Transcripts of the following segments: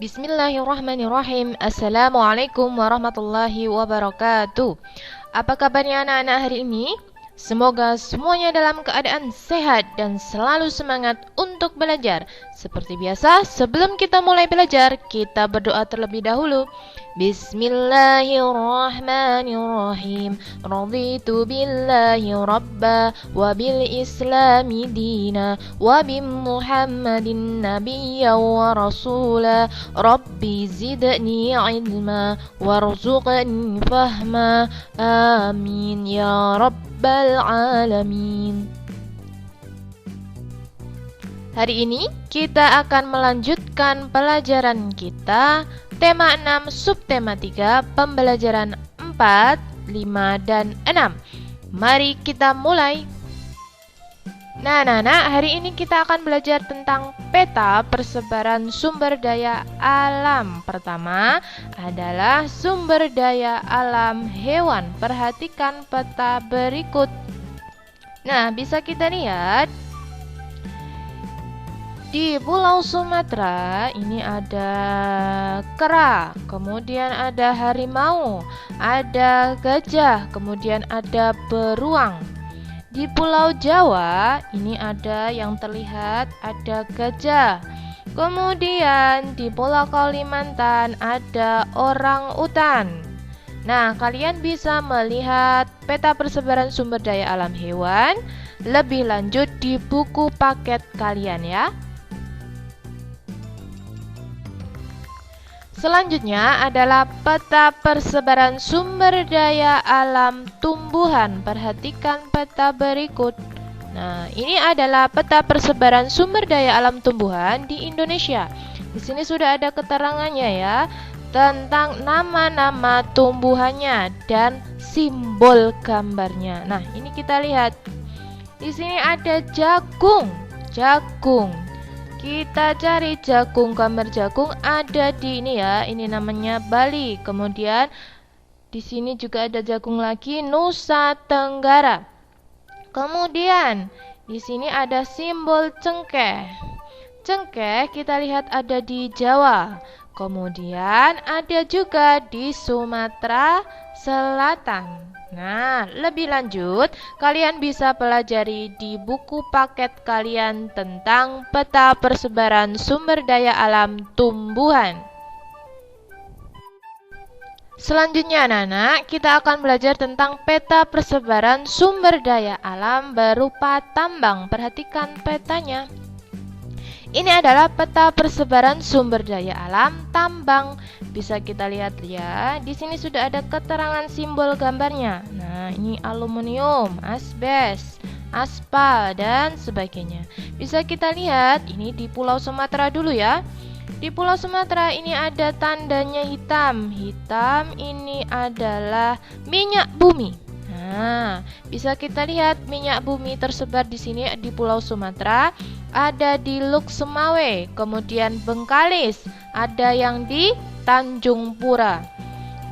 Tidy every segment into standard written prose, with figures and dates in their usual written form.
Bismillahirrahmanirrahim. Assalamualaikum warahmatullahi wabarakatuh. Apa kabarnya anak-anak hari ini? Semoga semuanya dalam keadaan sehat dan selalu semangat untuk belajar. Seperti biasa, sebelum kita mulai belajar, kita berdoa terlebih dahulu. Bismillahirrahmanirrahim. Raditu billahi rabba wa bil islami dina wa bi Muhammadin nabiyya wa rasula. Rabbi zidni ilma warzuqni fahma. Amin ya rabbal alamin. Hari ini kita akan melanjutkan pelajaran kita tema 6 subtema 3 pembelajaran 4, 5 dan 6. Mari kita mulai. Nah, hari ini kita akan belajar tentang peta persebaran sumber daya alam. Pertama adalah sumber daya alam hewan. Perhatikan peta berikut. Nah, bisa kita lihat di Pulau Sumatera ini ada kera, kemudian ada harimau, ada gajah, kemudian ada beruang. Di Pulau Jawa ini ada yang terlihat ada gajah. Kemudian di Pulau Kalimantan ada orang-utan. Nah, kalian bisa melihat peta persebaran sumber daya alam hewan lebih lanjut di buku paket kalian ya. Selanjutnya adalah peta persebaran sumber daya alam tumbuhan. Perhatikan peta berikut. Nah, ini adalah peta persebaran sumber daya alam tumbuhan di Indonesia. Di sini sudah ada keterangannya ya tentang nama-nama tumbuhannya dan simbol gambarnya. Nah, ini kita lihat. Di sini ada jagung. Kita cari jagung, gambar jagung ada di ini ya. Ini namanya Bali. Kemudian di sini juga ada jagung lagi Nusa Tenggara. Kemudian di sini ada simbol cengkeh. Cengkeh kita lihat ada di Jawa. Kemudian ada juga di Sumatera Selatan. Nah, lebih lanjut, kalian bisa pelajari di buku paket kalian tentang peta persebaran sumber daya alam tumbuhan. Selanjutnya anak-anak, kita akan belajar tentang peta persebaran sumber daya alam berupa tambang. Perhatikan petanya. Ini adalah peta persebaran sumber daya alam tambang. Bisa kita lihat ya. Di sini sudah ada keterangan simbol gambarnya. Nah, ini aluminium, asbes, aspal dan sebagainya. Bisa kita lihat ini di Pulau Sumatera dulu ya. Di Pulau Sumatera ini ada tandanya hitam. Hitam ini adalah minyak bumi. Nah, bisa kita lihat minyak bumi tersebar di sini di Pulau Sumatera. Ada di Luk Semawe, kemudian Bengkalis, ada yang di Tanjung Pura.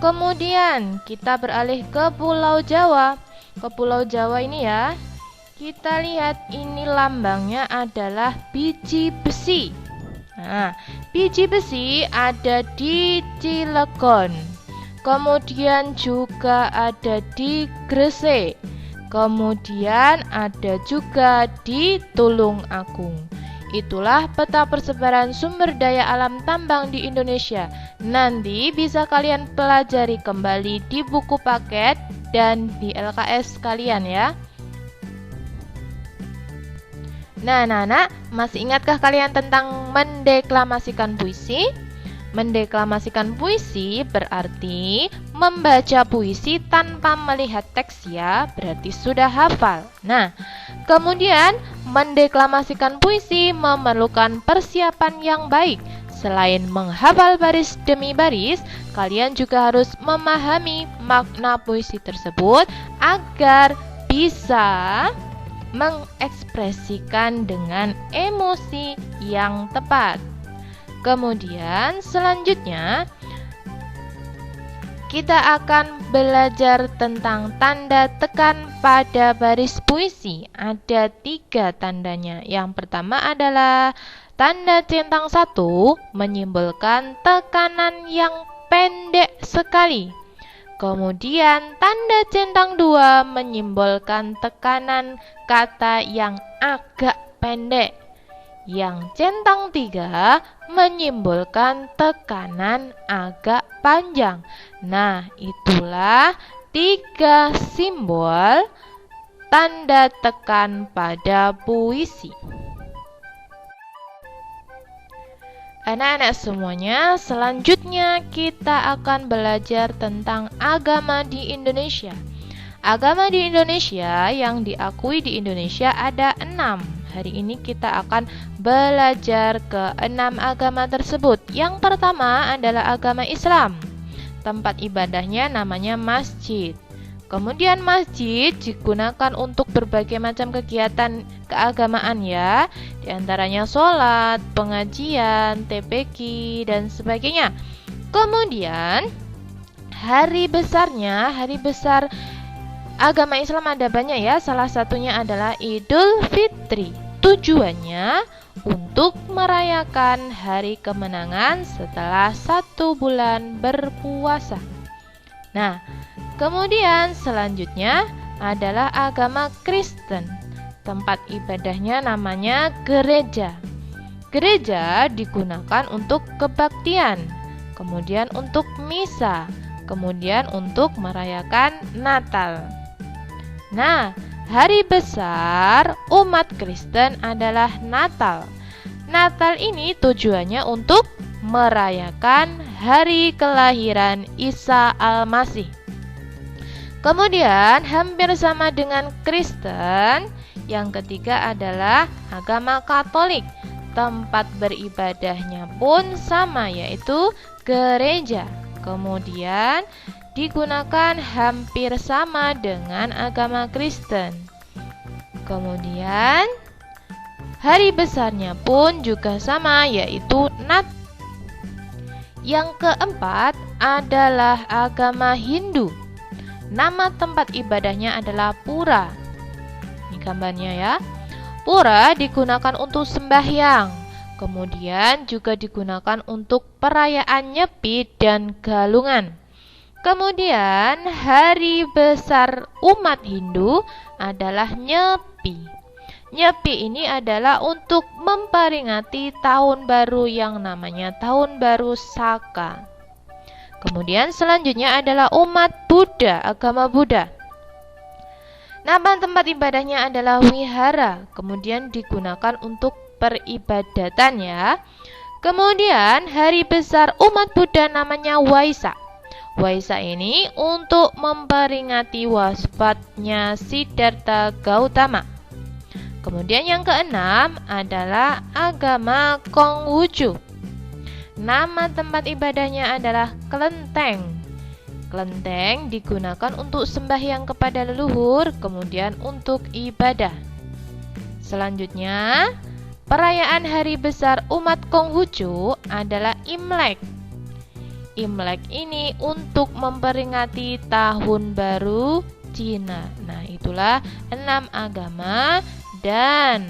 Kemudian kita beralih ke Pulau Jawa. Ke Pulau Jawa ini ya, kita lihat ini lambangnya adalah biji besi. Nah, biji besi ada di Cilegon. Kemudian juga ada di Gresik. Kemudian ada juga di Tulung Agung. Itulah peta persebaran sumber daya alam tambang di Indonesia. Nanti bisa kalian pelajari kembali di buku paket dan di LKS kalian ya. Nah, masih ingatkah kalian tentang mendeklamasikan puisi? Mendeklamasikan puisi berarti membaca puisi tanpa melihat teks ya, berarti sudah hafal. Nah, kemudian mendeklamasikan puisi memerlukan persiapan yang baik. Selain menghafal baris demi baris, kalian juga harus memahami makna puisi tersebut agar bisa mengekspresikan dengan emosi yang tepat. Kemudian selanjutnya kita akan belajar tentang tanda tekan pada baris puisi. Ada 3 tandanya. Yang pertama adalah Tanda centang 1 menyimbolkan tekanan yang pendek sekali. Kemudian tanda centang 2 menyimbolkan tekanan kata yang agak pendek. Yang centang 3 menyimbolkan tekanan agak panjang. Nah, itulah 3 simbol tanda tekan pada puisi. Anak-anak semuanya, selanjutnya kita akan belajar tentang agama di Indonesia. Agama di Indonesia yang diakui di Indonesia ada 6. Hari ini kita akan belajar ke 6 agama tersebut. Yang pertama adalah agama Islam. Tempat ibadahnya namanya masjid. Kemudian masjid digunakan untuk berbagai macam kegiatan keagamaan ya. Di antaranya sholat, pengajian, TPQ, dan sebagainya. Kemudian hari besar agama Islam ada banyak ya. Salah satunya adalah Idul Fitri. Tujuannya untuk merayakan hari kemenangan setelah 1 bulan berpuasa. Nah, kemudian selanjutnya adalah agama Kristen. Tempat ibadahnya namanya gereja. Gereja digunakan untuk kebaktian, kemudian untuk misa, kemudian untuk merayakan Natal. Nah, hari besar umat Kristen adalah Natal. Natal ini tujuannya untuk merayakan hari kelahiran Isa Al-Masih. Kemudian hampir sama dengan Kristen, yang ketiga adalah agama Katolik. Tempat beribadahnya pun sama, yaitu gereja. Kemudian digunakan hampir sama dengan agama Kristen. Kemudian hari besarnya pun juga sama, yaitu Natal. Yang keempat adalah agama Hindu. Nama tempat ibadahnya adalah pura. Ini gambarnya ya. Pura digunakan untuk sembahyang. Kemudian juga digunakan untuk perayaan Nyepi dan Galungan. Kemudian hari besar umat Hindu adalah Nyepi. Nyepi ini adalah untuk memperingati tahun baru yang namanya tahun baru Saka. Kemudian selanjutnya adalah umat Buddha, agama Buddha. Nama tempat ibadahnya adalah wihara, kemudian digunakan untuk peribadatan ya. Kemudian hari besar umat Buddha namanya Waisak. Waisak ini untuk memperingati wafatnya Siddhartha Gautama. Kemudian yang keenam adalah agama Konghucu. Nama tempat ibadahnya adalah kelenteng. Kelenteng digunakan untuk sembahyang kepada leluhur, kemudian untuk ibadah. Selanjutnya, perayaan hari besar umat Konghucu adalah Imlek. Imlek ini untuk memperingati tahun baru Cina. Nah, itulah 6 agama dan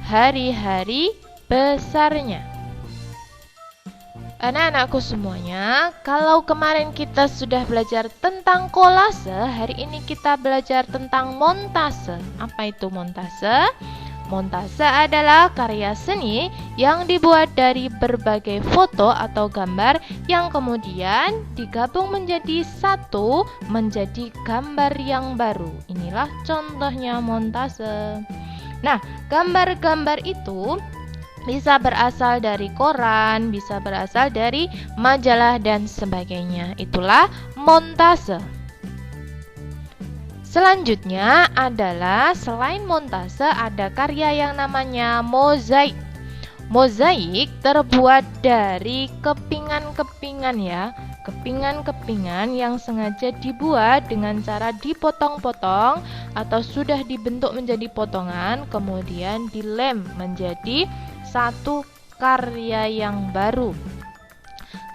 hari-hari besarnya. Anak-anakku semuanya, kalau kemarin kita sudah belajar tentang kolase, hari ini kita belajar tentang montase. Apa itu montase? Montase adalah karya seni yang dibuat dari berbagai foto atau gambar yang kemudian digabung menjadi satu, menjadi gambar yang baru. Inilah contohnya montase. Nah, gambar-gambar itu bisa berasal dari koran, bisa berasal dari majalah dan sebagainya. Itulah montase. Selanjutnya adalah selain montase ada karya yang namanya mozaik. Mozaik terbuat dari kepingan-kepingan ya. Kepingan-kepingan yang sengaja dibuat dengan cara dipotong-potong atau sudah dibentuk menjadi potongan, kemudian dilem menjadi satu karya yang baru.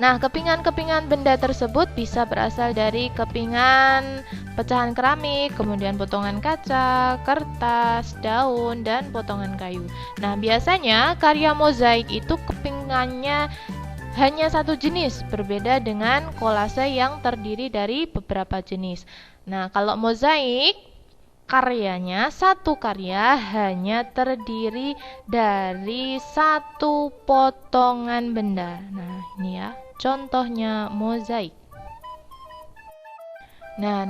Nah, kepingan-kepingan benda tersebut bisa berasal dari kepingan pecahan keramik, kemudian potongan kaca, kertas, daun, dan potongan kayu. Nah, biasanya karya mozaik itu kepingannya hanya satu jenis, berbeda dengan kolase yang terdiri dari beberapa jenis. Nah, kalau mozaik karyanya, satu karya hanya terdiri dari satu potongan benda. Nah, ini ya, contohnya mozaik. Nah,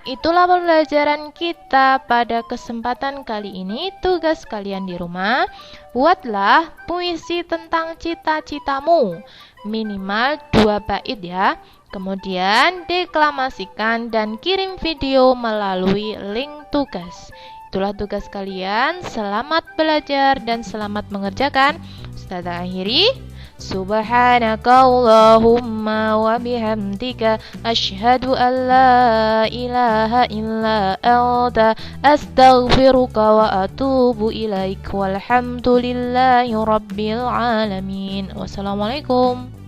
itulah pembelajaran kita pada kesempatan kali ini. Tugas kalian di rumah, buatlah puisi tentang cita-citamu. Minimal 2 bait ya. Kemudian deklamasikan dan kirim video melalui link tugas. Itulah tugas kalian. Selamat belajar dan selamat mengerjakan. Ustazah akhiri. Subhanaka Allahumma wa bihamdika asyhadu an la ilaha illa anta astaghfiruka wa atubu ilaik walhamdulillahi rabbil alamin. Wassalamualaikum.